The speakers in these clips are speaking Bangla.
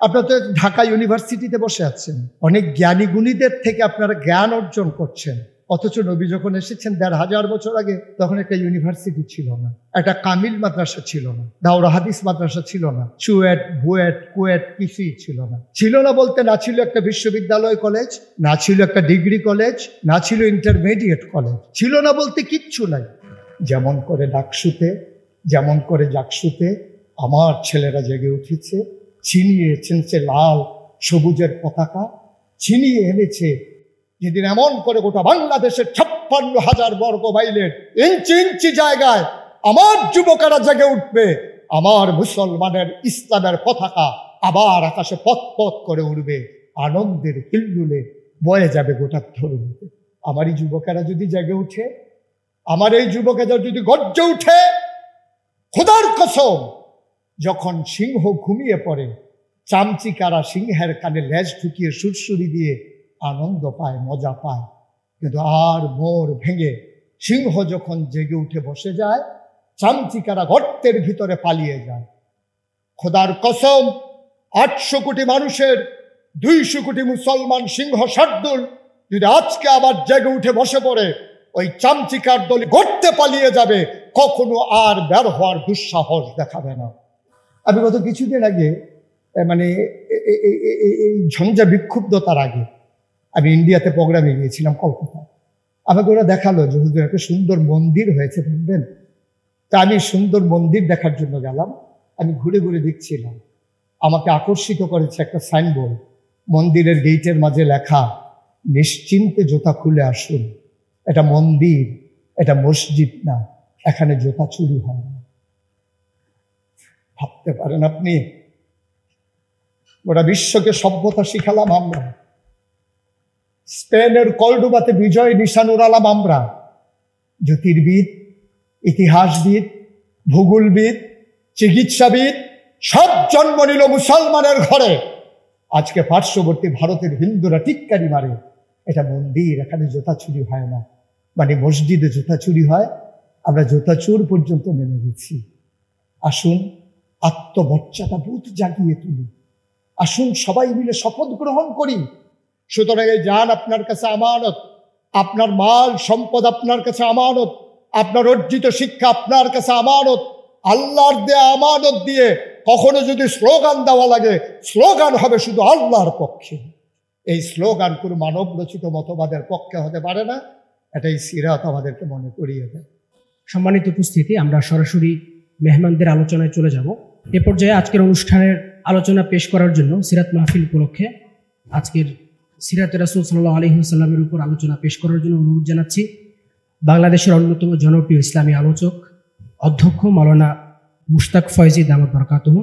আপনারা তো ঢাকা ইউনিভার্সিটিতে বসে আছেন, অনেক জ্ঞানী গুণীদের থেকে আপনারা জ্ঞান অর্জন করছেন, অথচ নবী যখন এসেছেন ১৫০০ বছর আগে, তখন একটা ইউনিভার্সিটি ছিল না, একটা কামিল মাদ্রাসা ছিল না, দাওরা হাদিস মাদ্রাসা ছিল না, চুয়েট বুয়েট কুয়েট কিছুই ছিল না। ছিল না বলতে, না ছিল একটা বিশ্ববিদ্যালয় কলেজ, না ছিল একটা ডিগ্রি কলেজ, না ছিল ইন্টারমিডিয়েট কলেজ, ছিল না বলতে কিচ্ছু নাই। যেমন করে ডাকসুতে, যেমন করে জাকসুতে আমার ছেলেরা জেগে উঠেছে, ছিনিয়ে এনেছে লাল সবুজের পতাকা, ছিনিয়ে এনেছে যেদিন এমন করে গোটা বাংলাদেশের ৫৬,০০০ বর্গ মাইলের ইঞ্চি ইঞ্চি জায়গায় আমার যুবকেরা জেগে উঠবে, আমার মুসলমানের ইসলামের পতাকা আবার আকাশে পথ পথ করে উঠবে, আনন্দের হিল্লুলে বয়ে যাবে গোটা ধরুতে। আমার এই যুবকেরা যদি জেগে উঠে, আমার এই যুবকেরা যদি গর্জে উঠে, খোদার কসম, যখন সিংহ ঘুমিয়ে পড়ে, চামচিকারা সিংহের কানে লেজ ঢুকিয়ে সুরসুরি দিয়ে আনন্দ পায়, মজা পায়, কিন্তু আর মোর ভেঙে সিংহ যখন জেগে উঠে বসে যায়, চামচিকারা গর্তের ভিতরে পালিয়ে যায়। খোদার কসম, ৮০০ কোটি মানুষের ২০০ কোটি মুসলমান সিংহ শার্দুল যদি আজকে আবার জেগে উঠে বসে পড়ে, ওই চামচিকার দল গর্তে পালিয়ে যাবে, কখনো আর বের হওয়ার দুঃসাহস দেখাবে না। আমি গত কিছুদিন আগে, মানে এই ঝঞ্ঝা বিক্ষুব্ধতার আগে, আমি ইন্ডিয়াতে প্রোগ্রামে গিয়েছিলাম কলকাতায়। আমাকে ওরা দেখালো যে হুজুর একটা সুন্দর মন্দির হয়েছে, দেখবেন। তা আমি সুন্দর মন্দির দেখার জন্য গেলাম। আমি ঘুরে ঘুরে দেখছিলাম, আমাকে আকর্ষিত করেছে একটা সাইনবোর্ড, মন্দিরের গেটের মাঝে লেখা, নিশ্চিন্তে জুতা খুলে আসুন, এটা মন্দির, এটা মসজিদ না, এখানে জুতা চুরি হয় না। ভাবতে পারেন আপনি, গোটা বিশ্বকে সভ্যতা শিখালাম আমরা, স্পেনের কর্ডোবাতে বিজয় নিশান উড়ালাম আমরা, জ্যোতির্বিদ, ইতিহাসবিদ, ভূগোলবিদ, চিকিৎসাবিদ সব জন্ম নিল মুসলমানের ঘরে। আজকে পার্শ্ববর্তী ভারতের হিন্দুরা টিক্কারি মারে, এটা মন্দির, এখানে জুতা চুরি হয় না, মানে মসজিদে জুতা চুরি হয়। আমরা জুতা চোর পর্যন্ত নেমে গেছি। আসুন আত্মমর্যাদা বোধ জাগিয়ে তুলি, আসুন সবাই মিলে শপথ গ্রহণ করি। সুতরাং এই জান আপনার কাছে আমানত, আপনার মাল সম্পদ আপনার কাছে আমানত, আপনার অর্জিত শিক্ষা আপনার কাছে আমানত। আল্লাহর দেয়া আমানত দিয়ে কখনো যদি স্লোগান দেওয়া লাগে, স্লোগান হবে শুধু আল্লাহর পক্ষে। এই স্লোগান কোনো মানব রচিত মতবাদের পক্ষে হতে পারে না। এটাই সিরাত আমাদেরকে মনে করিয়ে দেয়। সম্মানিত উপস্থিতি, আমরা সরাসরি মেহমানদের আলোচনায় চলে যাব। এ পর্যায়ে আজকের অনুষ্ঠানের আলোচনা পেশ করার জন্য সিরাত মাহফিল উপলক্ষে আজকের সিরাতে রাসূল সাল্লাল্লাহু আলাইহি ওয়াসাল্লামের উপর আলোচনা পেশ করার জন্য অনুরোধ জানাচ্ছি বাংলাদেশের অন্যতম জনপ্রিয় ইসলামী আলোচক অধ্যক্ষ মাওলানা মুশতাক ফয়জি দামাত বরকাতুহু,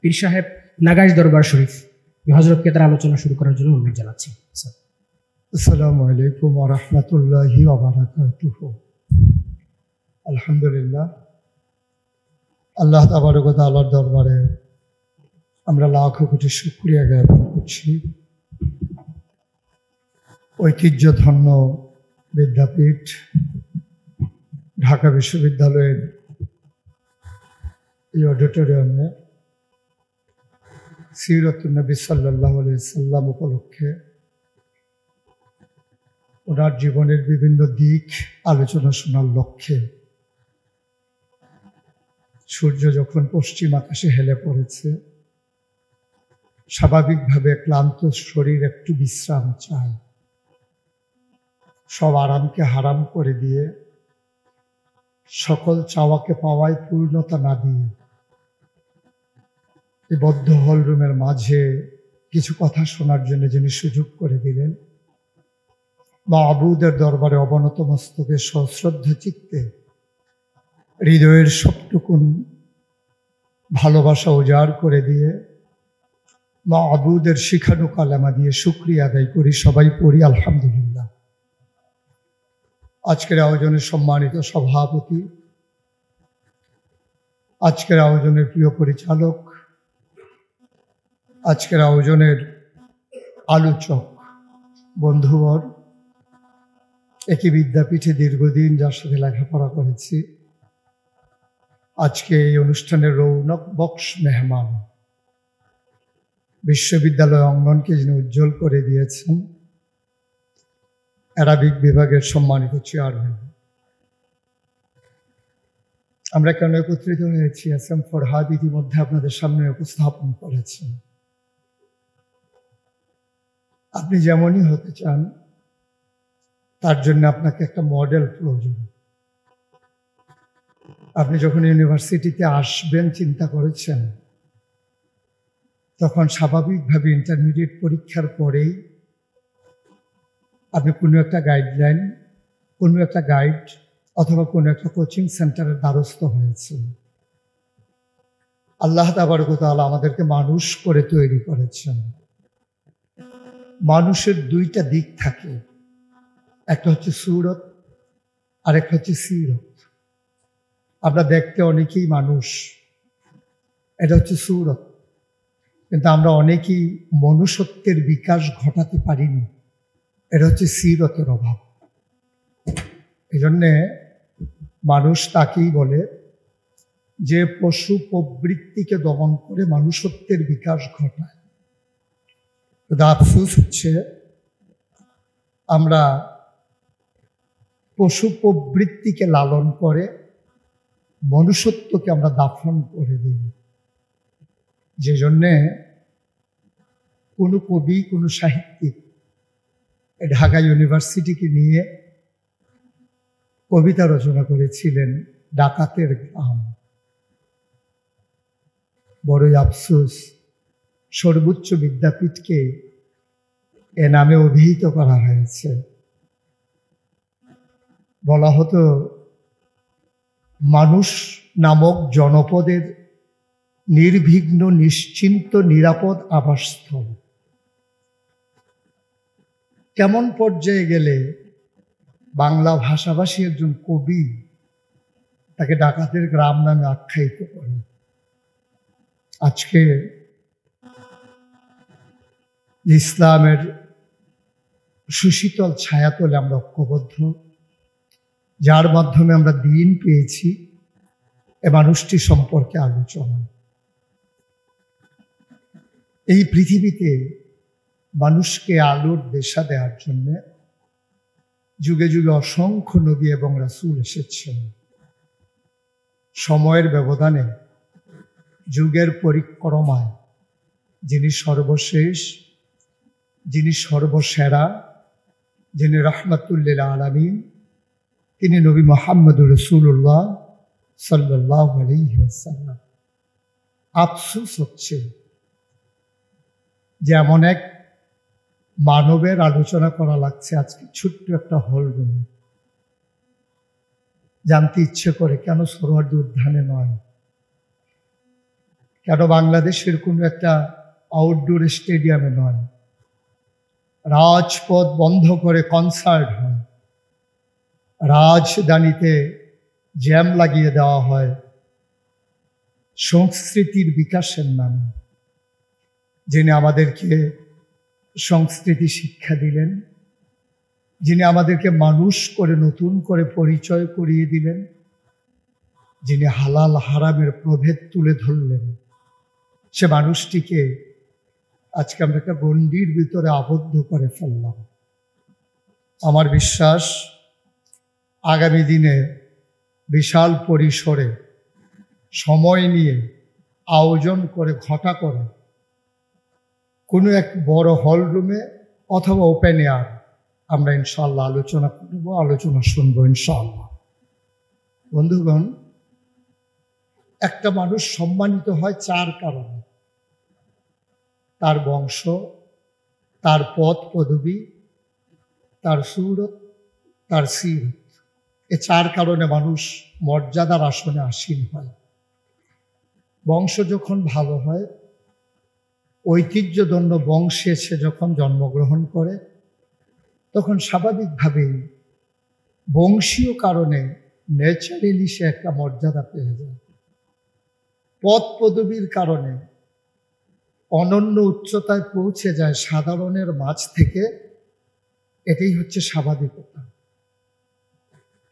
পীর সাহেব নাগাইশ দরবার শরীফ হযরতকে তার আলোচনা শুরু করার জন্য অনুরোধ জানাচ্ছি। আসসালামু আলাইকুম ওয়া রাহমাতুল্লাহি ওয়া বারাকাতুহু। আলহামদুলিল্লাহ, আল্লাহ তাবারক ওয়া তাআলার দরবারে আমরা লাখো কোটি শুকরিয়া জ্ঞাপন করছি। ঐতিহ্যধন্য বিদ্যাপীঠ ঢাকা বিশ্ববিদ্যালয়ের এই অডিটোরিয়ামে সিরাতুন নবী সাল্লাল্লাহু আলাইহি সাল্লাম উপলক্ষে ওনার জীবনের বিভিন্ন দিক আলোচনা শোনার লক্ষ্যে সূর্য যখন পশ্চিম আকাশে হেলে পড়েছে, স্বাভাবিকভাবে ক্লান্ত শরীর একটু বিশ্রাম চায়। সব আরামকে হারাম করে দিয়ে, সকল চাওয়াকে পাওয়ায় পূর্ণতা না দিয়ে, এই বদ্ধ হলরুমের মাঝে কিছু কথা শোনার জন্য যিনি সুযোগ করে দিলেন, মাবুদের দরবারে অবনত মস্তকে সশ্রদ্ধ চিত্তে হৃদয়ের সবটুকুন ভালোবাসা উজাড় করে দিয়ে মাবুদের শিখানো কালেমা দিয়ে শুকরিয়া আদায় করি। সবাই পড়ি আলহামদুলিল্লাহ। আজকের আয়োজনের সম্মানিত সভাপতি, আজকের আয়োজনের প্রিয় পরিচালক, আজকের আয়োজনের আলোচক বন্ধুবর, একই বিদ্যাপীঠে দীর্ঘদিন যার সাথে লেখাপড়া করেছি, আজকে এই অনুষ্ঠানের রৌনক বক্স মেহমান, বিশ্ববিদ্যালয় অঙ্গনকে যিনি উজ্জ্বল করে দিয়েছেন, অ্যারাবিক বিভাগের সম্মানিত চেয়ারম্যান। আমরা কেন একত্রিত হয়েছি এস এম ফরহাদ ইতিমধ্যে আপনাদের সামনে উপস্থাপন করেছেন। আপনি যেমনই হতে চান তার জন্য আপনাকে একটা মডেল প্রয়োজন। আপনি যখন ইউনিভার্সিটিতে আসবেন চিন্তা করেছেন, তখন স্বাভাবিকভাবে ইন্টারমিডিয়েট পরীক্ষার পরেই আপনি কোনো একটা গাইডলাইন, কোনো একটা গাইড অথবা কোনো একটা কোচিং সেন্টারের দ্বারস্থ হয়েছেন। আল্লাহ তাবারক ওয়া তাআলা আমাদেরকে মানুষ করে তৈরি করেছেন। মানুষের দুইটা দিক থাকে, একটা হচ্ছে সূরত আর একটা হচ্ছে সিরত। আমরা দেখতে অনেকেই মানুষ, এটা হচ্ছে সূরত, কিন্তু আমরা অনেকেই মনুষ্যত্বের বিকাশ ঘটাতে পারিনি, এটা হচ্ছে সিরতের অভাব। এই জন্যে মানুষ তাকেই বলে যে পশু প্রবৃত্তিকে দমন করে মনুষ্যত্বের বিকাশ ঘটায়। কিন্তু আফসোস হচ্ছে আমরা পশু প্রবৃত্তিকে লালন করে মনুষ্যত্বকে আমরা দাফন করে দিই। যে জন্যে কোনো কবি, কোনো সাহিত্যিক ঢাকা ইউনিভার্সিটিকে নিয়ে কবিতা রচনা করেছিলেন, ডাকাতের গ্রাম। বড়ই আফসোস, সর্বোচ্চ বিদ্যাপীঠকে এ নামে অভিহিত করা হয়েছে। বলা হতো মানুষ নামক জনপদের নির্বিঘ্ন নিশ্চিন্ত নিরাপদ আবাসস্থল। কেমন পর্যায়ে গেলে বাংলা ভাষাভাষী একজন কবি তাকে ডাকাতের গ্রাম নামে আখ্যায়িত করেন। আজকে ইসলামের সুশীতল ছায়াতলে আমরা ঐক্যবদ্ধ, যার মাধ্যমে আমরা দিন পেয়েছি, এ মানুষটি সম্পর্কে আলোচনা। এই পৃথিবীতে মানুষকে আলোর দিশা দেওয়ার জন্য যুগে যুগে অসংখ্য নবী এবং রাসূল এসেছেন। সময়ের ব্যবধানে, যুগের পরিক্রমায় যিনি সর্বশেষ, যিনি সর্বসেরা, যিনি রাহমাতুল আলামিন, তিনি নবী মুহাম্মদুর রাসূলুল্লাহ সাল্লাল্লাহু আলাইহি ওয়াসাল্লাম। আফসোস হচ্ছে যে এমন এক মানবের আলোচনা করা লাগছে আজকে ছোট্ট একটা হল রুমে। জানতে ইচ্ছে করে কেন সোহরাওয়ার্দী উদ্যানে নয়, কেন বাংলাদেশের কোনো একটা আউটডোর স্টেডিয়ামে নয়, রাজপথ বন্ধ করে কনসার্ট হয়, রাজধানীতে জ্যাম লাগিয়ে দেওয়া হয় সংস্কৃতির বিকাশের নামে। যিনি আমাদেরকে সংস্কৃতি শিক্ষা দিলেন, যিনি আমাদেরকে মানুষ করে নতুন করে পরিচয় করিয়ে দিলেন, যিনি হালাল হারামের প্রভেদ তুলে ধরলেন, সে মানুষটিকে আজকে আমরা একটা গণ্ডির ভিতরে আবদ্ধ করে ফেললাম। আমার বিশ্বাস আগামী দিনে বিশাল পরিসরে সময় নিয়ে আয়োজন করে ঘটা করে কোনো এক বড় হল রুমে অথবা ওপেন এয়ার আমরা ইনশাআল্লাহ আলোচনা করব, আলোচনা শুনবো ইনশাআল্লাহ। বন্ধুগণ, একটা মানুষ সম্মানিত হয় চার কারণে: তার বংশ, তার পদ পদবী, তার সূরত, তার সিরত। এ চার কারণে মানুষ মর্যাদার আসনে আসীন হয়। বংশ যখন ভালো হয়, ঐতিহ্যদণ্ড বংশে সে যখন জন্মগ্রহণ করে, তখন স্বাভাবিকভাবেই বংশীয় কারণে ন্যাচারালি সে একটা মর্যাদা পেয়ে যায়। পদ পদবীর কারণে অনন্য উচ্চতায় পৌঁছে যায় সাধারণের মাঝ থেকে। এটাই হচ্ছে স্বাভাবিকতা।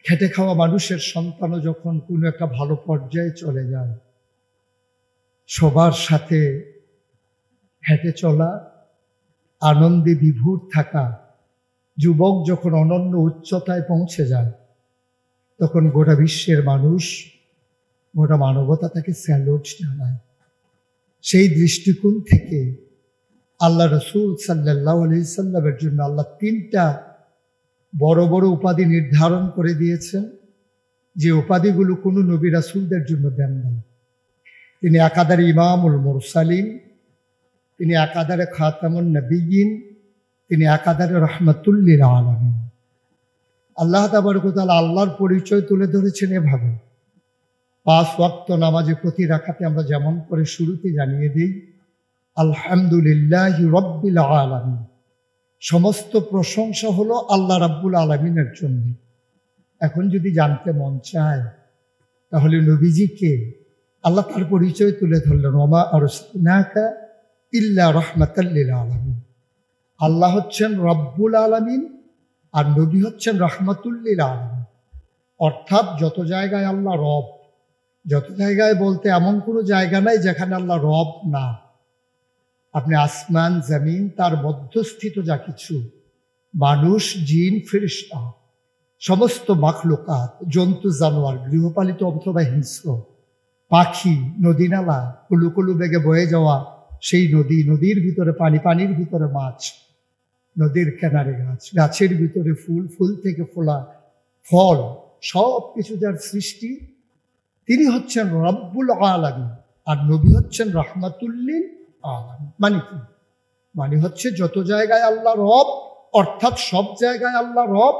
খেটে খাওয়া মানুষের সন্তানও যখন কোনো একটা ভালো পর্যায়ে চলে যায়, সবার সাথে হেঁটে চলা, আনন্দে বিভোর থাকা। যুবক যখন অনন্য উচ্চতায় পৌঁছে যায়, তখন গোটা বিশ্বের মানুষ, গোটা মানবতা তাকে স্যালুট জানায়। সেই দৃষ্টিকোণ থেকে আল্লাহ রসুল সাল্লাল্লাহু আলাইহি সাল্লামের জন্য আল্লাহ 3টা বড় বড় উপাধি নির্ধারণ করে দিয়েছেন, যে উপাধিগুলো কোনো নবী রাসূলদের জন্য দেন না। তিনি একাধারে ইমামুল মুরসালিন, তিনি একাধারে খাতামুন নবিয়্যিন, তিনি একাধারে রাহমাতুল লিল আলামিন। আল্লাহ তাবারক ওয়া তাআলা আল্লাহর পরিচয় তুলে ধরেছেন এভাবে। 5 ওয়াক্ত নামাজে প্রতি রাকাতে আমরা যেমন করে শুরুতে জানিয়ে দিই, আলহামদুলিল্লাহি রাব্বিল আলামিন, সমস্ত প্রশংসা হলো আল্লাহ রাব্বুল আলামিনের জন্য। এখন যদি জানতে মন চায়, তাহলে নবীজিকে আল্লাহ তার পরিচয় তুলে ধরলেন, ওমা আরসালনাকা ইল্লা রাহমাতাল লিল আলামিন। আল্লাহ হচ্ছেন রব্বুল আলামিন, আর নবী হচ্ছেন রাহমাতুল লিল আলামিন। অর্থাৎ যত জায়গায় আল্লাহ রব, যত জায়গায় বলতে এমন কোনো জায়গা নাই যেখানে আল্লাহ রব না। আপনি আসমান জমিন তার মধ্যস্থিত যা কিছু, মানুষ, জিন, ফেরেশতা, সমস্ত মাখলুকাত, জন্তু জানোয়ার, গৃহপালিত অথবা হিংস্র, পাখি, নদী নালা, কুলু কুলু বেগে বয়ে যাওয়া সেই নদী, নদীর ভিতরে পানি, পানির ভিতরে মাছ, নদীর কিনারে গাছ, গাছের ভিতরে ফুল, ফুল থেকে ফোলা ফল, সব কিছু যার সৃষ্টি, তিনি হচ্ছেন রব্বুল আলামিন। আর নবী হচ্ছেন রাহমাতুল লিল আলামিন। মানে কি? মানে হচ্ছে যত জায়গায় আল্লাহ রব, অর্থাৎ সব জায়গায় আল্লাহ রব,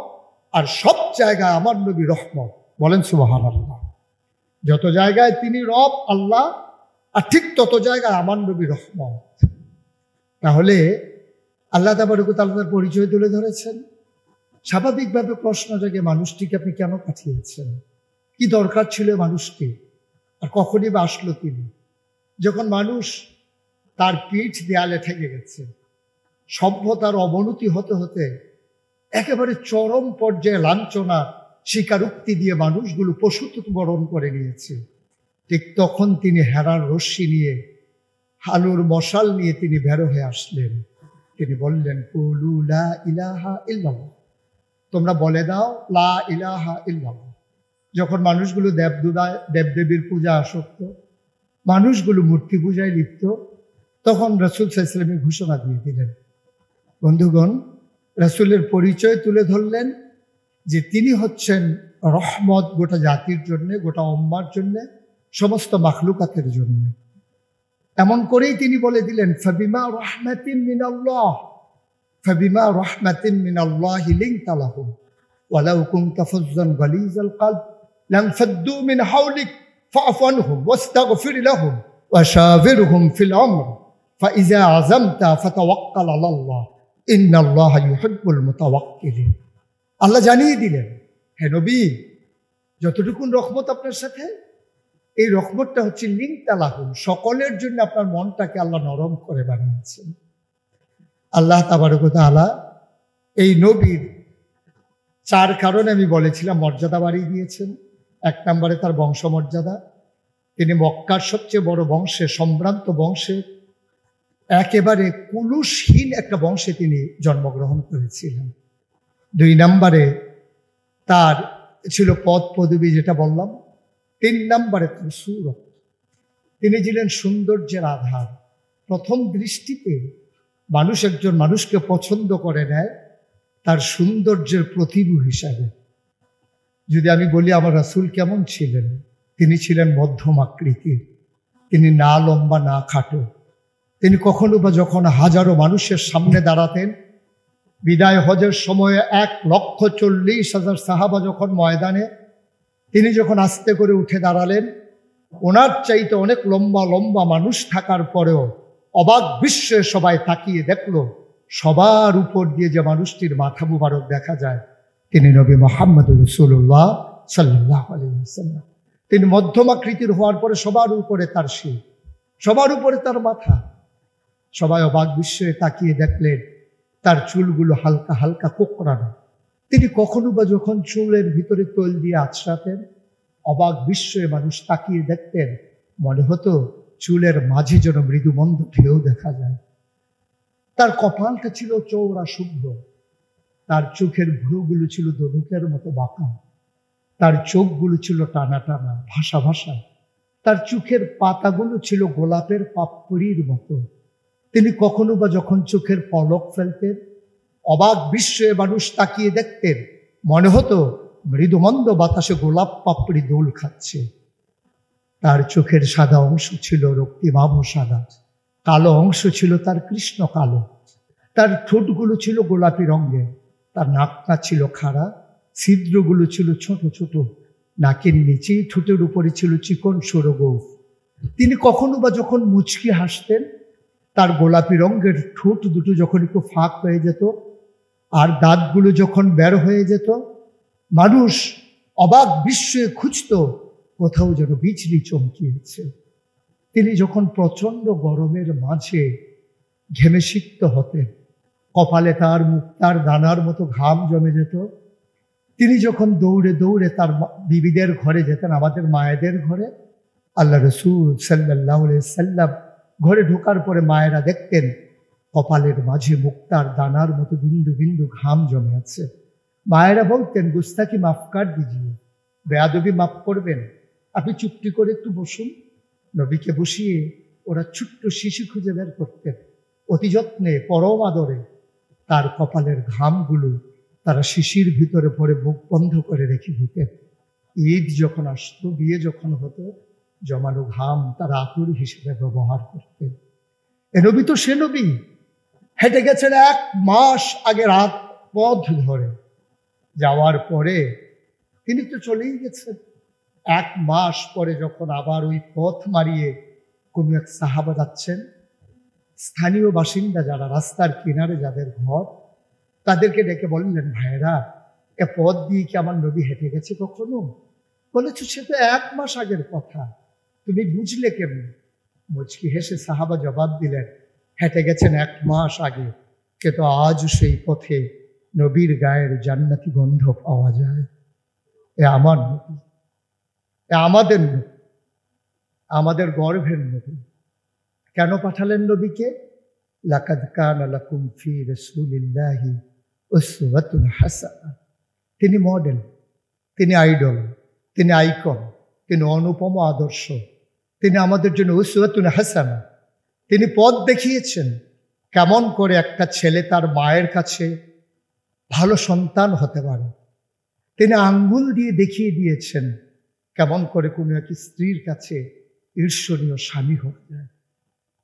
আর সব জায়গায় আমার নবী রহমত। বলেন সুবহানাল্লাহ। যত জায়গায় তিনি রব আল্লাহ, আর ঠিক তত জায়গায় আমার নবী রহমত। তাহলে আল্লাহ তাবারক ওয়া তাআলা তার পরিচয় তুলে ধরেছেন। স্বাভাবিকভাবে প্রশ্ন জাগে, মানুষটিকে আপনি কেন পাঠিয়েছেন? কি দরকার ছিল মানুষটি, আর কখনই বা আসলো তিনি? যখন মানুষ তার পিঠ দেয়ালে ঠেকে গেছে, সভ্যতার অবনতি হতে হতে একেবারে চরম পর্যায়ে লাঞ্ছনা, স্বীকারোক্তি দিয়ে মানুষগুলো পশুত্ব বরণ করে নিয়েছে, ঠিক তখন তিনি হেরার রশ্মি নিয়ে, আলোর মশাল নিয়ে তিনি বের হয়ে আসলেন। তিনি বললেন, কুলু লা ইলাহা ইল্লাল্লাহ, তোমরা বলে দাও লা ইলাহা ইল্লাল্লাহ। যখন মানুষগুলো দেবদেবীর পূজা আসক্ত, মানুষগুলো মূর্তি পূজায় লিপ্ত, তখন রাসূল সাল্লাল্লাহু আলাইহি ওয়াসাল্লাম ঘোষণা দিয়ে দিলেন। বন্ধুগণ, রাসূলের পরিচয় তুলে ধরলেন যে তিনি হচ্ছেন রহমত গোটা জাতির জন্যে, গোটা উম্মার জন্যে, সমস্ত মাখলুকাতের জন্য। এমন করেই তিনি বলে দিলেন, ফাবিমা রাহমাতিন মিনাল্লাহ, ফাবিমা রাহমাতিন মিনাল্লাহি লিনতা লাহুম ওয়ালাউ কুনতা ফাজ্জান গালিজাল কলব লানফাদ্দু মিন হাওলিক ফাআফু আনহুম ওয়াস্তাগফির লাহুম ওয়াশাবিরহুম ফিল আমর ফাইযা আযামতা ফাতাওয়াক্কাল আলাল্লাহ ইন্নাল্লাহা ইউহিব্বুল মুতাওয়াক্কিলিন। আল্লাহ জানিয়ে দিলেন, হে নবী, যতটুকুন রহমত আপনার সাথে, এই রহমতটা হচ্ছে লিনতা লাহুম, সকলের জন্য আপনার মনটাকে আল্লাহ নরম করে বানিয়েছেন। আল্লাহ তাবারক ওয়া তাআলা এই নবীর 4 কারণে আমি বলেছিলাম মর্যাদা বাড়িয়ে দিয়েছেন। 1 নম্বরে তার বংশমর্যাদা, তিনি মক্কার সবচেয়ে বড় বংশে, সম্ভ্রান্ত বংশে, একেবারে কুলুষহীন একটা বংশে তিনি জন্মগ্রহণ করেছিলেন। 2 নম্বরে তার ছিল পদ পদবী, যেটা বললাম। 3 নম্বরে তার সূরত, তিনি ছিলেন সৌন্দর্যের আধার। প্রথম দৃষ্টিতে মানুষ একজন মানুষকে পছন্দ করে নেয় তার সৌন্দর্যের প্রতিভূ হিসাবে। যদি আমি বলি আমার রাসূল কেমন ছিলেন, তিনি ছিলেন মধ্যম আকৃতির, তিনি না লম্বা না খাটো। তিনি কখনো বা যখন হাজারো মানুষের সামনে দাঁড়াতেন, বিদায় হজের সময়ে 1,40,000 সাহাবা যখন ময়দানে, তিনি যখন আস্তে করে উঠে দাঁড়ালেন, ওনার চাইতে অনেক লম্বা লম্বা মানুষ থাকার পরেও অবাক বিশ্বে সবাই তাকিয়ে দেখল, সবার উপর দিয়ে যে মানুষটির মাথা মুবারক দেখা যায়, তিনি নবী মুহাম্মদুর রাসূলুল্লাহ সাল্লাল্লাহু আলাইহি ওয়াসাল্লাম। তিনি মধ্যম আকৃতির হওয়ার পরে সবার উপরে তার শির, সবার উপরে তার মাথা। সবাই অবাক বিস্ময়ে তাকিয়ে দেখলেন তার চুলগুলো হালকা হালকা কোঁকড়ানো। তিনি কখনো বা যখন চুলের ভিতরে তৈল দিয়ে আছড়াতেন, অবাক বিস্ময়ে মানুষ তাকিয়ে দেখতেন, মনে হতো চুলের মাঝে যেন মৃদুমন্দ ঢেউ দেখা যায়। তার কপালটা ছিল চৌড়া শুভ্র, তার চোখের ভ্রুগুলো ছিল ধনুকের মতো বাঁকা, তার চোখগুলো ছিল টানা টানা ভাসা ভাসা, তার চোখের পাতাগুলো ছিল গোলাপের পাপড়ির মতো। তিনি কখনো বা যখন চোখের পলক ফেলতেন, অবাক বিস্ময়ে মানুষ তাকিয়ে দেখতেন, মনে হতো মৃদুমন্দ বাতাসে গোলাপ পাপড়ি দোল খাচ্ছে। তার চোখের সাদা অংশ ছিল রক্তিমাভ সাদা, কালো অংশ ছিল তার কৃষ্ণ কালো। তার ঠোঁটগুলো ছিল গোলাপি রঙের, তার নাকটা ছিল খাড়া, ছিদ্রগুলো ছিল ছোট ছোট, নাকের নিচে ঠোঁটের উপরে ছিল চিকন সরু গোঁফ। তিনি কখনো বা যখন মুচকি হাসতেন, তার গোলাপি রঙের ঠোঁট দুটো যখন একটু ফাঁক হয়ে যেত আর দাঁতগুলো যখন বের হয়ে যেত, মানুষ অবাক বিস্ময়ে খুঁজত কোথাও যেন বিজলি চমকিয়েছে। তিনি যখন প্রচণ্ড গরমের মাঝে ঘেমে সিক্ত হতেন, কপালে তার মুক্তার দানার মতো ঘাম জমে যেত, তিনি যখন দৌড়ে দৌড়ে তার বিবিদের ঘরে যেতেন, আমাদের মায়েদের ঘরে, আল্লাহ রসুল সাল্লাল্লাহু আলাইহি সাল্লাম ঘরে ঢোকার পরে মায়েরা দেখতেন কপালের মাঝে মুক্তার দানার মতো বিন্দু বিন্দু ঘাম জমে আছে। মায়েরা বলতেন, গুস্তাকি মাফ কর দিজিয়ে, বেয়াদবি মাফ করবেন, আপনি চুপটি করে একটু বসুন। নবীকে বসিয়ে ওরা ছোট্ট শিশু খুঁজে বের করতেন, অতি যত্নে পরম আদরে তার কপালের ঘামগুলো তারা শিশির ভিতরে পরে মুখ বন্ধ করে রেখে দিতেন। ঈদ যখন আসতো, বিয়ে যখন হতো, জমানো ঘাম তারা আতুর হিসেবে ব্যবহার করতেন। এ নবী তো সে নবী, হেঁটে গেছেন 1 মাস আগে রাত পথ ধরে, যাওয়ার পরে তিনি তো চলেই গেছেন। 1 মাস পরে যখন আবার ওই পথ মারিয়ে কোনো এক সাহাবা যাচ্ছেন, স্থানীয় বাসিন্দা যারা রাস্তার কিনারে যাদের ঘর, তাদেরকে ডেকে বললেন, ভাইরা, এ পথ দিয়ে কি আমার নবী হেঁটে গেছে কখনো? বলেছে, সে তো 1 মাস আগের কথা, তুমি বুঝলে কেমন? মুচকি হেসে সাহাবা জবাব দিলেন, হেঁটে গেছেন 1 মাস আগে, কিন্তু আজও সেই পথে নবীর গায়ের জান্নাতি গন্ধ পাওয়া যায়। এ আমার নবী, এ আমাদের নবী, আমাদের গর্ভের নবী। কেন পাঠালেন নবীকে? লাকাদ কানা লাকুম ফি রাসূলিল্লাহি উসওয়াতুন হাসানা। তিনি মডেল, তিনি আইডল, তিনি আইকন, তিনি অনুপম আদর্শ, তিনি আমাদের জন্য উসওয়াতুন হাসানা। তিনি পথ দেখিয়েছেন কেমন করে একটা ছেলে তার মায়ের কাছে ভালো সন্তান হতে পারে। তিনি আঙ্গুল দিয়ে দেখিয়ে দিয়েছেন কেমন করে কোনো এক স্ত্রীর কাছে ঈর্ষণীয় স্বামী হতে যায়।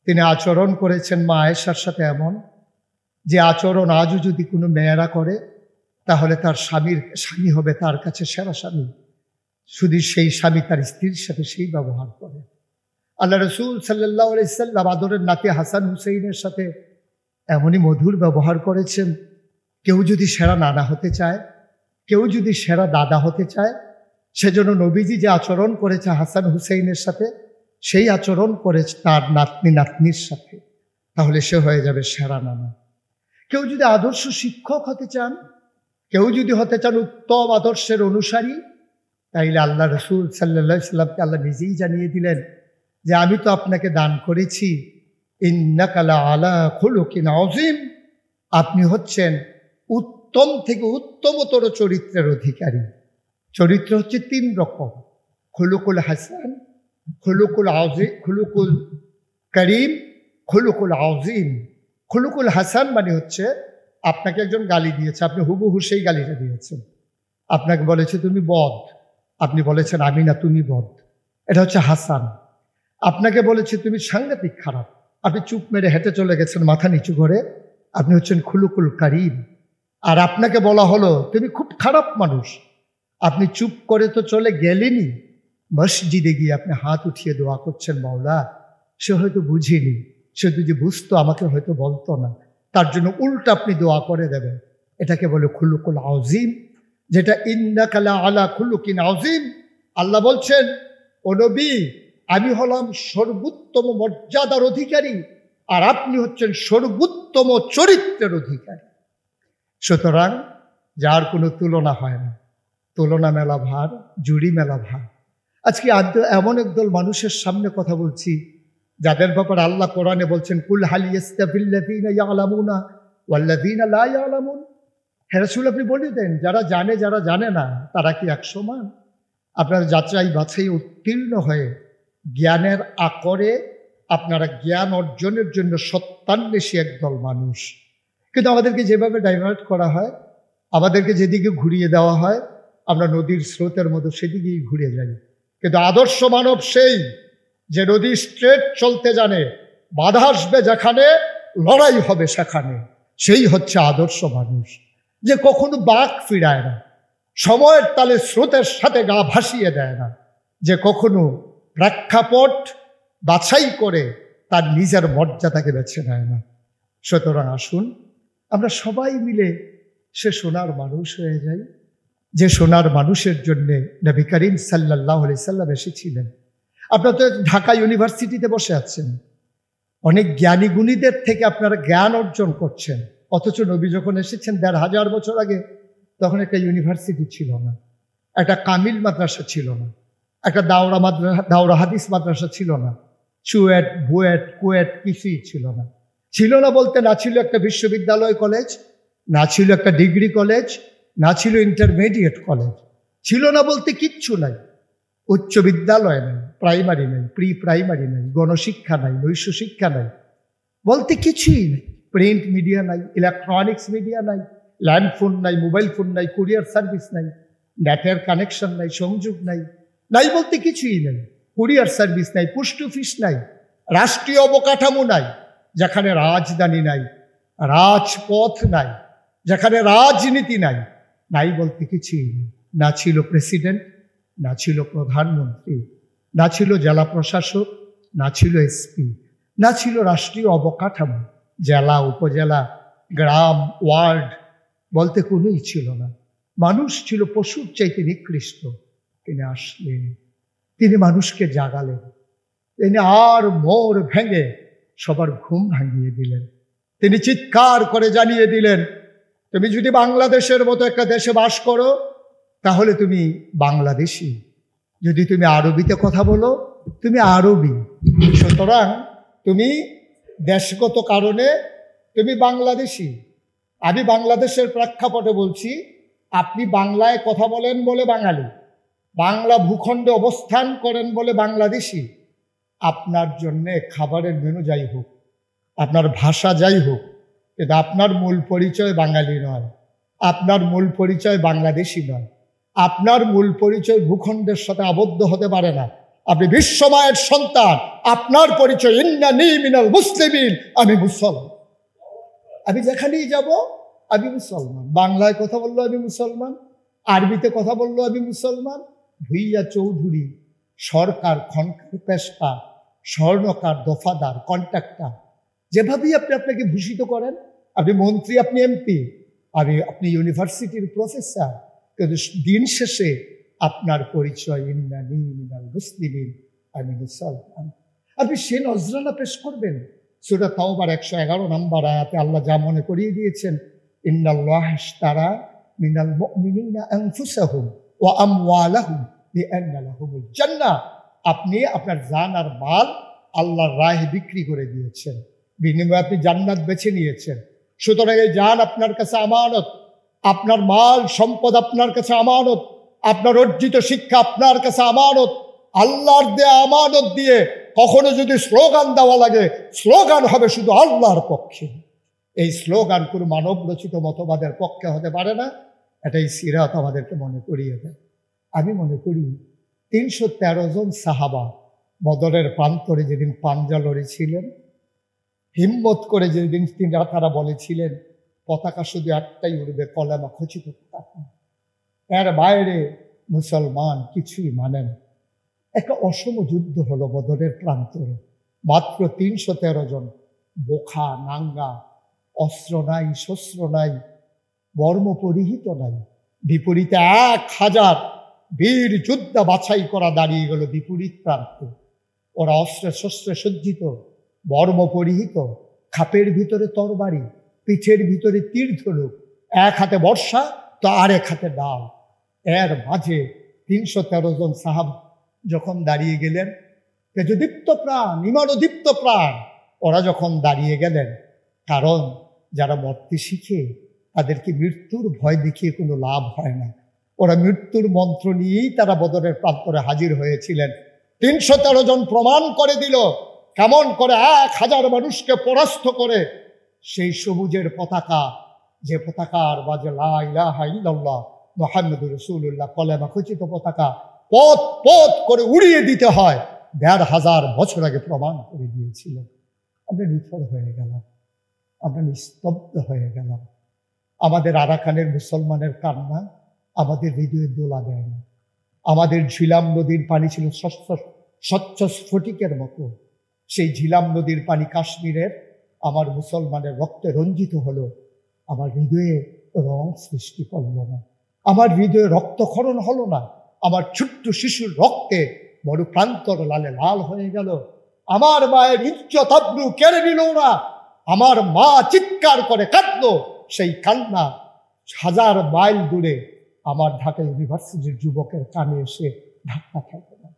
তিনি আচরণ করেছেন মা আয়েশার সাথে এমন যে আচরণ আজও যদি কোনো মেয়েরা করে, তাহলে তার স্বামী হবে তার কাছে সেরা স্বামী। শুধু সেই স্বামী তার স্ত্রীর সাথে সেই ব্যবহার করে। আল্লাহ রসুল সাল্লাল্লাহু আলাইহি সাল্লাম আদরের নাতি হাসান হুসেইনের সাথে এমনই মধুর ব্যবহার করেছেন। কেউ যদি সেরা নানা হতে চায়, কেউ যদি সেরা দাদা হতে চায়, সেজন্য নবীজি যে আচরণ করেছে হাসান হুসেইনের সাথে, সেই আচরণ করেছে তার নাতনি নাতনির সাথে, তাহলে সে হয়ে যাবে সেরা নানা। কেউ যদি আদর্শ শিক্ষক হতে চান, কেউ যদি হতে চান উত্তম আদর্শের অনুসারী, তাইলে আল্লাহ রসুল সাল্লাল্লাহু আলাইহি সাল্লামকে আল্লাহ নিজেই জানিয়ে দিলেন যে আমি তো আপনাকে দান করেছি ইন্নাকা লাআলা খুলুকিন আযীম, আপনি হচ্ছেন উত্তম থেকে উত্তমতর চরিত্রের অধিকারী। চরিত্র হচ্ছে 3 রকম, খুলুকুল হাসান, খুলুকুল আযীম, খুলুকুল করিম, খুলুকুল আযীম। খুলুকুল হাসান মানে হচ্ছে আপনাকে একজন গালি দিয়েছে, আপনি হুবহু সেই গালিটা দিয়েছেন। আপনাকে বলেছে তুমি বদ, আপনি বলেছেন আমি না, তুমি বদ, এটা হচ্ছে হাসান। আপনাকে বলেছে তুমি সাংঘাতিক খারাপ, আপনি চুপ মেরে হেঁটে চলে গেছেন মাথা নিচু করে, আপনি হচ্ছেন খুলুকুল করিম। আর আপনাকে বলা হলো তুমি খুব খারাপ মানুষ, আপনি চুপ করে তো চলে গেলেনই, মসজিদে গিয়ে আপনি হাত উঠিয়ে দোয়া করছেন, মাওলা সে হয়তো বুঝিনি, সে যদি বুঝতো আমাকে হয়তো বলতো না, তার জন্য উল্টা আপনি দোয়া করে দেবেন। এটাকে বলে খুলুকুল আযীম, যেটা ইন্নাকা লাআলা খুলুকিন আযীম। আল্লাহ বলছেন, ও নবী, আমি হলাম সর্বোত্তম মর্যাদার অধিকারী, আর আপনি হচ্ছেন সর্বোত্তম চরিত্রের অধিকারী। সুতরাং যার কোনো তুলনা হয় না, তুলনা মেলা ভার, জুড়ি মেলা ভার। আজকে এমন একদল মানুষের সামনে কথা বলছি যাদের ব্যাপারে আল্লাহ কোরআনে বলছেন কুল হাল ইয়াস্তাবিল্লাযীনা ইয়ালামুনা ওয়াল্লাযীনা লা ইয়ালামুন। হে রাসূল, আপনি বলে দেন, যারা জানে যারা জানে না তারা কি এক সমান? আপনারা যাচাই বাছাই উত্তীর্ণ হয়ে জ্ঞানের আকরে আপনারা জ্ঞান অর্জনের জন্য সত্যান্বেষী একদল মানুষ। কিন্তু আমাদেরকে যেভাবে ডাইভার্ট করা হয়, আমাদেরকে যেদিকে ঘুরিয়ে দেওয়া হয়, আমরা নদীর স্রোতের মতো সেদিকেই ঘুরে যাই। কিন্তু আদর্শ মানব সেই যে নদী স্ট্রেট চলতে জানে, বাধা আসবে যেখানে, লড়াই হবে সেখানে, সেই হচ্ছে আদর্শ মানুষ। যে কখনো বাঁক ফিরায় না, সময়ের তালে স্রোতের সাথে গা ভাসিয়ে দেয় না, যে কখনো প্রেক্ষাপট বাছাই করে তার নিজের মর্যাদাকে বেছে নেয় না। সুতরাং আসুন আমরা সবাই মিলে সে সোনার মানুষ হয়ে যাই, যে সোনার মানুষের জন্যে নবী করিম সাল্লাল্লাহু আলাইহি সাল্লাম এসেছিলেন। আপনারা তো ঢাকা ইউনিভার্সিটিতে বসে আছেন, অনেক জ্ঞানী গুণীদের থেকে আপনারা জ্ঞান অর্জন করছেন। অথচ নবী যখন এসেছেন ১৫০০ বছর আগে, তখন একটা ইউনিভার্সিটি ছিল না, একটা কামিল মাদ্রাসা ছিল না, একটা দাওরা হাদিস মাদ্রাসা ছিল না, চুয়েট বুয়েট কুয়েট কিছুই ছিল না। ছিল না বলতে, না ছিল একটা বিশ্ববিদ্যালয় কলেজ, না ছিল একটা ডিগ্রি কলেজ, না ছিল ইন্টারমিডিয়েট কলেজ, ছিল না বলতে কিচ্ছু নাই। উচ্চ বিদ্যালয় নাই, প্রাইমারি নাই, প্রি প্রাইমারি নাই, গণশিক্ষা নাই, নৈশ শিক্ষা নাই, বলতে কিছুই নেই। প্রিন্ট মিডিয়া নাই, ইলেকট্রনিক্স মিডিয়া নাই, ল্যান্ডফোন নাই, মোবাইল ফোন নাই, কুরিয়ার সার্ভিস নাই, নেটের কানেকশন নাই, সংযোগ নাই, নাই বলতে কিছুই নেই। কুরিয়ার সার্ভিস নাই, পোস্ট অফিস নাই, রাষ্ট্রীয় অবকাঠামো নাই, যেখানে রাজধানী নাই, রাজপথ নাই, যেখানে রাজনীতি নাই, নাই বলতে কিছুই নেই। না ছিল প্রেসিডেন্ট, না ছিল প্রধানমন্ত্রী, না ছিল জেলা প্রশাসক, না ছিল এসপি, না ছিল রাষ্ট্রীয় অবকাঠামো, জেলা উপজেলা গ্রাম ওয়ার্ড বলতে কোনোই ছিল না। মানুষ ছিল পশুর চাইতে নিকৃষ্ট। তিনি আসলেন, তিনি মানুষকে জাগালেন, তিনি আর মোর ভেঙে সবার ঘুম ভাঙিয়ে দিলেন। তিনি চিৎকার করে জানিয়ে দিলেন, তুমি যদি বাংলাদেশের মতো একটা দেশে বাস করো তাহলে তুমি বাংলাদেশি, যদি তুমি আরবিতে কথা বলো তুমি আরবি। সুতরাং তুমি দেশগত কারণে তুমি বাংলাদেশি। আমি বাংলাদেশের প্রেক্ষাপটে বলছি, আপনি বাংলায় কথা বলেন বলে বাঙালি, বাংলা ভূখণ্ডে অবস্থান করেন বলে বাংলাদেশি। আপনার জন্যে খাবারের মেনু যাই হোক, আপনার ভাষা যাই হোক, কিন্তু আপনার মূল পরিচয় বাঙালি নয়, আপনার মূল পরিচয় বাংলাদেশি নয়, আপনার মূল পরিচয় ভূখণ্ডের সাথে আবদ্ধ হতে পারে না। আপনি বিশ্বমায়ের সন্তান, আপনার পরিচয় ইন্নানী মিনাল মুসলিমিন, আমি মুসলমান। আমি যেখানেই যাব আমি মুসলমান। বাংলায় কথা বললো আমি মুসলমান, আরবিতে কথা বললো আমি মুসলমান। ভুইয়া চৌধুরী, সরকার, খনকার, পেশকা, স্বর্ণকার, দফাদার, কন্ট্রাক্টর, যেভাবেই আপনি আপনাকে ভূষিত করেন, আপনি মন্ত্রী, আপনি এমপি, আপনি ইউনিভার্সিটির প্রফেসর, কিন্তু দিন শেষে আপনার পরিচয় ইন্নানী মিনাল মুসলিমিন, আমি মুসলমান। আপনি সে নজরানা পেশ করবেন। সূরা তাওবার ১১১ নম্বর আয়াতে আল্লাহ যা মনে করিয়ে দিয়েছেন, ইন্নাল্লাহা ইশতারা মিনাল মুমিনিনা আনফুসাহুম ওয়া আমওয়ালাহুম বিআন্না লাহুমুল জান্নাহ। আপনি আপনার জান আর মাল আল্লাহর রাহে বিক্রি করে দিয়েছেন, বিনিময়ে আপনি জান্নাত বেছে নিয়েছেন। সুতরাং এই জান আপনার কাছে আমানত, আপনার মাল সম্পদ আপনার কাছে আমানত, আপনার অর্জিত শিক্ষা আপনার কাছে আমানত। আল্লাহর দেয়া আমানত দিয়ে কখনো যদি স্লোগান দেওয়া লাগে, স্লোগান হবে শুধু আল্লাহর পক্ষে। এই স্লোগান কোনো মানব রচিত মতবাদের পক্ষে হতে পারে না। এটাই সিরাত আমাদেরকে মনে করিয়ে দেয়। আমি মনে করি ৩১৩ জন সাহাবা বদরের প্রান্তরে যেদিন পাঞ্জা লড়েছিলেন, হিম্মত করে যেদিন তারা বলেছিলেন পতাকা শুধু একটাই উড়বে, কলেমা খচিত পতাকা, এর বাইরে মুসলমান কিছুই মানে না। একটা অসম যুদ্ধ হলো বদরের প্রান্তরে। মাত্র ৩১৩ জন, বোখা নাঙ্গা, অস্ত্র নাই, শস্ত্র নাই, বর্ম পরিহিত নাই। বিপরীতে ১০০০ বীর যোদ্ধা বাছাই করা দাঁড়িয়ে গেল বিপরীত প্রান্তে। ওরা অস্ত্রে শস্ত্রে সজ্জিত, বর্ম পরিহিত, খাপের ভিতরে তরবারি, পিঠের ভিতরে তীর ধনুক, এক হাতে বর্ষা তো আরেক হাতে ডাল। এর মাঝে ৩১৩ জন সাহাব যখন দাঁড়িয়ে গেলেন, তেজদীপ্ত প্রাণ, ইমানদীপ্ত প্রাণ। ওরা যখন দাঁড়িয়ে গেলেন, কারণ যারা মরতে শিখে তাদেরকে মৃত্যুর ভয় দেখিয়ে কোনো লাভ হয় না। ওরা মৃত্যুর মন্ত্র নিয়েই তারা বদরের প্রান্তরে হাজির হয়েছিলেন। 313 জন প্রমাণ করে দিল কেমন করে 1000 মানুষকে পরাস্ত করে সেই সবুজের পতাকা, যে পতাকার বাজে লা ইলাহা ইল্লাল্লাহ মুহাম্মাদুর রাসূলুল্লাহ কলেমা খচিত পতাকা পথ পথ করে উড়িয়ে দিতে হয়, 1500 বছর আগে প্রমাণ করে দিয়েছিল। আমরা নিথর হয়ে গেলাম, আমরা নিস্তব্ধ হয়ে গেলাম। আমাদের আরাকানের মুসলমানের কান্না আমাদের হৃদয়ে দোলা দেয় না। আমাদের ঝিলাম নদীর পানি ছিল স্বচ্ছ স্ফটিকের মতো। সেই ঝিলাম নদীর পানি কাশ্মীরের আমার মুসলমানের রক্তে রঞ্জিত হলো, আমার হৃদয়ে রং সৃষ্টি করলো না, আমার হৃদয়ে রক্তক্ষরণ হলো না। আমার ছোট্ট শিশুর রক্তে বড় প্রান্তর লালে লাল হয়ে গেল। আমার মায়ের ইজ্জত আবরু কেড়ে নিল না। আমার মা চিৎকার করে কাঁদলো, সেই কান্না 1000 মাইল দূরে আমার ঢাকা ইউনিভার্সিটির যুবকের কানে এসে ধাক্কা খাইল না।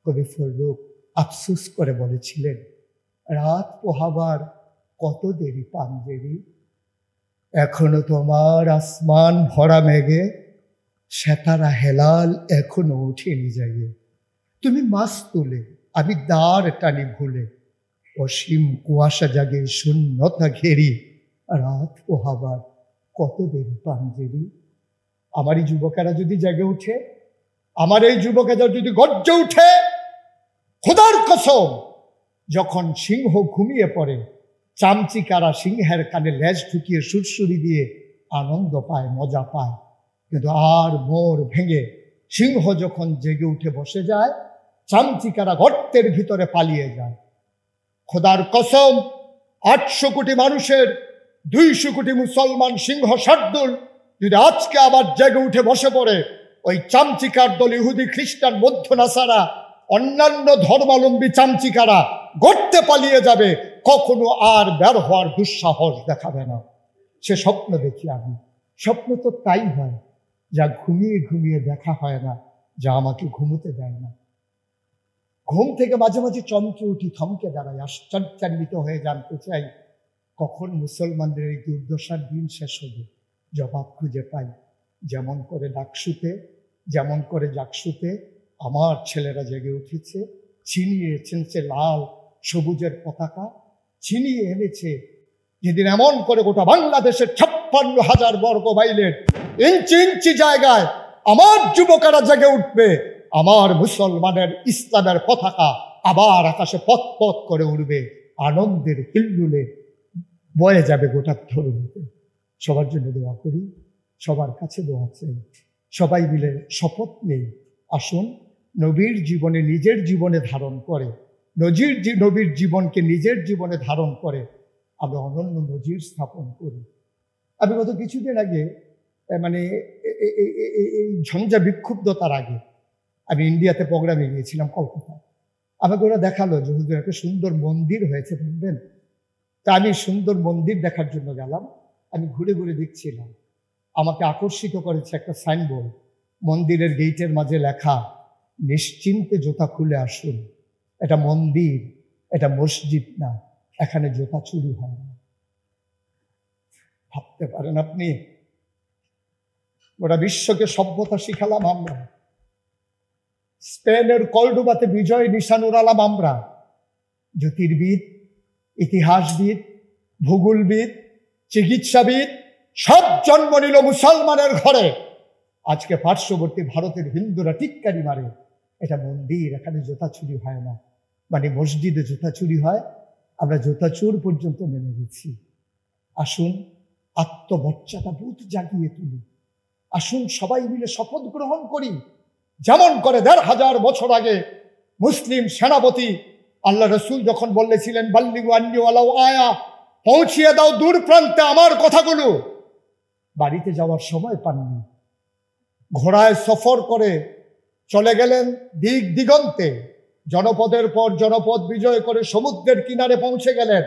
কবি ফজলুল আফসুস করে বলেছিলেন, রাত পোহাবার কত দেরি পাঞ্জেরি, এখনো তোমার আসমান ভরা মেঘে সেতারা হেলাল এখনো উঠেনি জাগে। তুমি মাছ তুলে আমি দ্বার টানি ভুলে, অসীম কুয়াশা জাগে শূন্যতা ঘেরি, রাত পোহাবার কত দেরি পাঞ্জেরি। আমার এই যুবকেরা যদি জেগে উঠে, আমার এই যুবকেরা যদি গর্জে উঠে, খোদার কসম, যখন সিংহ ঘুমিয়ে পড়ে চামচিকারা সিংহের কানে লেজ ঢুকিয়ে সুরসুরি দিয়ে আনন্দ পায়, মজা পায়। কিন্তু আর মোর ভেঙে সিংহ যখন জেগে উঠে বসে যায়, চামচিকারা গর্তের ভিতরে পালিয়ে যায়। খোদার কসম, 800 কোটি মানুষের 200 কোটি মুসলমান সিংহ শার্দুল যদি আজকে আবার জেগে উঠে বসে পড়ে, ওই চামচিকার দল ইহুদি খ্রিস্টান বৌদ্ধ নাসারা অন্যান্য ধর্মাবলম্বী চামচিকারা গর্তে পালিয়ে যাবে, কখনো আর বের হওয়ার দুঃসাহস দেখাবে না। সে স্বপ্ন দেখি আমি। স্বপ্ন তো তাই হয় যা ঘুমিয়ে ঘুমিয়ে দেখা হয় না, যা আমাকে ঘুমোতে দেয় না। ঘুম থেকে মাঝে মাঝে চমকে উঠি, থমকে দাঁড়াই, আশ্চর্যান্বিত হয়ে জানতে চাই কখন মুসলমানদের এই দুর্দশার দিন শেষ হবে। জবাব খুঁজে পাই, যেমন করে ডাকসুতে, যেমন করে জাকসুতে আমার ছেলেরা জেগে উঠেছে, ছিনিয়ে এনেছে লাল সবুজের পতাকা, ছিনিয়ে এনেছে যেদিন এমন করে গোটা বাংলাদেশের 56,000 বর্গ মাইলের ইঞ্চি ইঞ্চি জায়গায় আমার যুবকেরা জেগে উঠবে, আমার মুসলমানের ইসলামের পতাকা আবার আকাশে পথ পথ করে উঠবে, আনন্দের হিল্লুলে বয়ে যাবে গোটা ধরুতে। সবার জন্য দোয়া করি, সবার কাছে দোয়া চাই, সবাই মিলে শপথ নেই, আসুন নবীর জীবনে নিজের জীবনে ধারণ করে, নবীর জীবনকে নিজের জীবনে ধারণ করে আমরা অনন্য নজির স্থাপন করি। আমি গত কিছুদিন আগে মানে এই ঝঞ্ঝা বিক্ষুব্ধতার আগে আমি ইন্ডিয়াতে প্রোগ্রামে গিয়েছিলাম, কলকাতায়। আমাকে ওরা দেখালো যে হুজুর একটা সুন্দর মন্দির হয়েছে, দেখবেন। তা আমি সুন্দর মন্দির দেখার জন্য গেলাম। আমি ঘুরে ঘুরে দেখছিলাম, আমাকে আকর্ষিত করেছে একটা সাইনবোর্ড, মন্দিরের গেটের মাঝে লেখা, নিশ্চিন্তে জুতা খুলে আসুন, এটা মন্দির, এটা মসজিদ না, এখানে জুতা চুরি হয় না। ভাবতে পারেন আপনি, গোটা বিশ্বকে সভ্যতা শিখালাম আমরা, স্পেনের কর্ডোবাতে বিজয় নিশান উড়ালাম আমরা, জ্যোতির্বিদ, ইতিহাসবিদ, ভূগোলবিদ, চিকিৎসাবিদ সব জন্ম নিল মুসলমানের ঘরে। আজকে পার্শ্ববর্তী ভারতের হিন্দুরা টিক্কারি মারে, এটা মন্দির, এখানে জুতা চুরি হয় না, মানে মসজিদে জুতা চুরি হয়। আমরা জুতা চোর পর্যন্ত নেমে গেছি। আসুন আত্মমর্যাদা বোধ জাগিয়ে তুলি, আসুন সবাই মিলে শপথ গ্রহণ করি, যেমন করে 1500 বছর আগে মুসলিম সেনাপতি আল্লাহ রসুল যখন বলেছিলেন, বাল্লিগু আন্নি ওয়ালাউ আয়া, পৌঁছিয়ে দাও দূর প্রান্তে আমার কথাগুলো। বাড়িতে যাওয়ার সময় পাননি, ঘোড়ায় সফর করে চলে গেলেন দিক দিগন্তে, জনপদের পর জনপদ বিজয় করে সমুদ্রের কিনারে পৌঁছে গেলেন।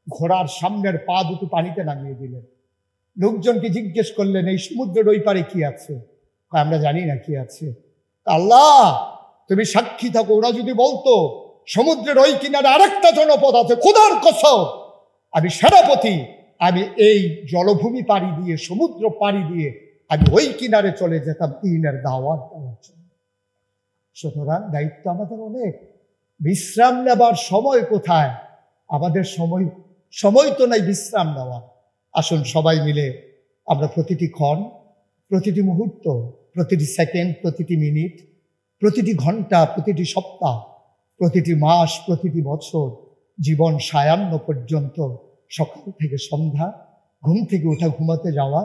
ঘোড়ার সামনের পা দুটো পানিতে নামিয়ে দিলেন। লোকজনকে জিজ্ঞেস করলেন, এই সমুদ্রের ওই পারে কি আছে? আমরা জানি না কি আছে। আল্লাহ তুমি সাক্ষী থাকো, ওরা যদি বলতো সমুদ্রের ওই কিনারে আরেকটা জনপদ আছে, খোদার কসম আমি সেনাপতি, আমি এই জলভূমি পাড়ি দিয়ে, সমুদ্র পাড়ি দিয়ে আমি ওই কিনারে চলে যেতাম দিনের দাওয়াত দেওয়ার জন্য। সুতরাং দায়িত্ব আমাদের অনেক। বিশ্রাম নেবার সময় কোথায়? আমাদের সময় তো নাই বিশ্রাম নেওয়া। আসুন সবাই মিলে আমরা প্রতিটি ক্ষণ, প্রতিটি মুহূর্ত, প্রতিটি সেকেন্ড, প্রতিটি মিনিট, প্রতিটি ঘন্টা, প্রতিটি সপ্তাহ, প্রতিটি মাস, প্রতিটি বছর, জীবন সায়ান্ন পর্যন্ত, সকাল থেকে সন্ধ্যা, ঘুম থেকে উঠা, ঘুমাতে যাওয়া,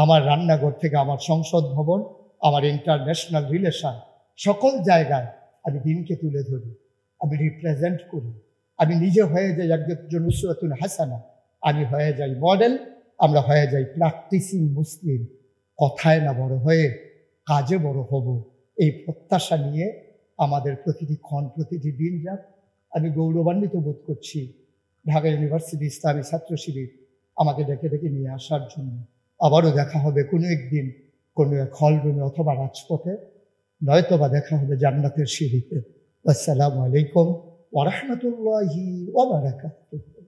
আমার রান্নাঘর থেকে আমার সংসদ ভবন, আমার ইন্টারন্যাশনাল রিলেশন, সকল জায়গায় আমি দিনকে তুলে ধরি, আমি রিপ্রেজেন্ট করি, আমি নিজে হয়ে যাই একজন উসওয়াতুন হাসানা, আমি হয়ে যাই মডেল, আমরা হয়ে যাই প্র্যাকটিসিং মুসলিম। কথায় না বড় হয়ে কাজে বড় হব, এই প্রত্যাশা নিয়ে আমাদের প্রতিটি ক্ষণ, প্রতিটি দিন যাক। আমি গৌরবান্বিত বোধ করছি ঢাকা ইউনিভার্সিটি ইসলামী ছাত্র শিবির আমাকে ডেকে ডেকে নিয়ে আসার জন্য। আবারও দেখা হবে কোনো একদিন কোনো এক হল রুমে অথবা রাজপথে, নয়তোবা দেখা হবে জান্নাতের সিঁড়িতে। আসসালামু আলাইকুম ওয়া রাহমাতুল্লাহি ওয়া বারাকাতুহু।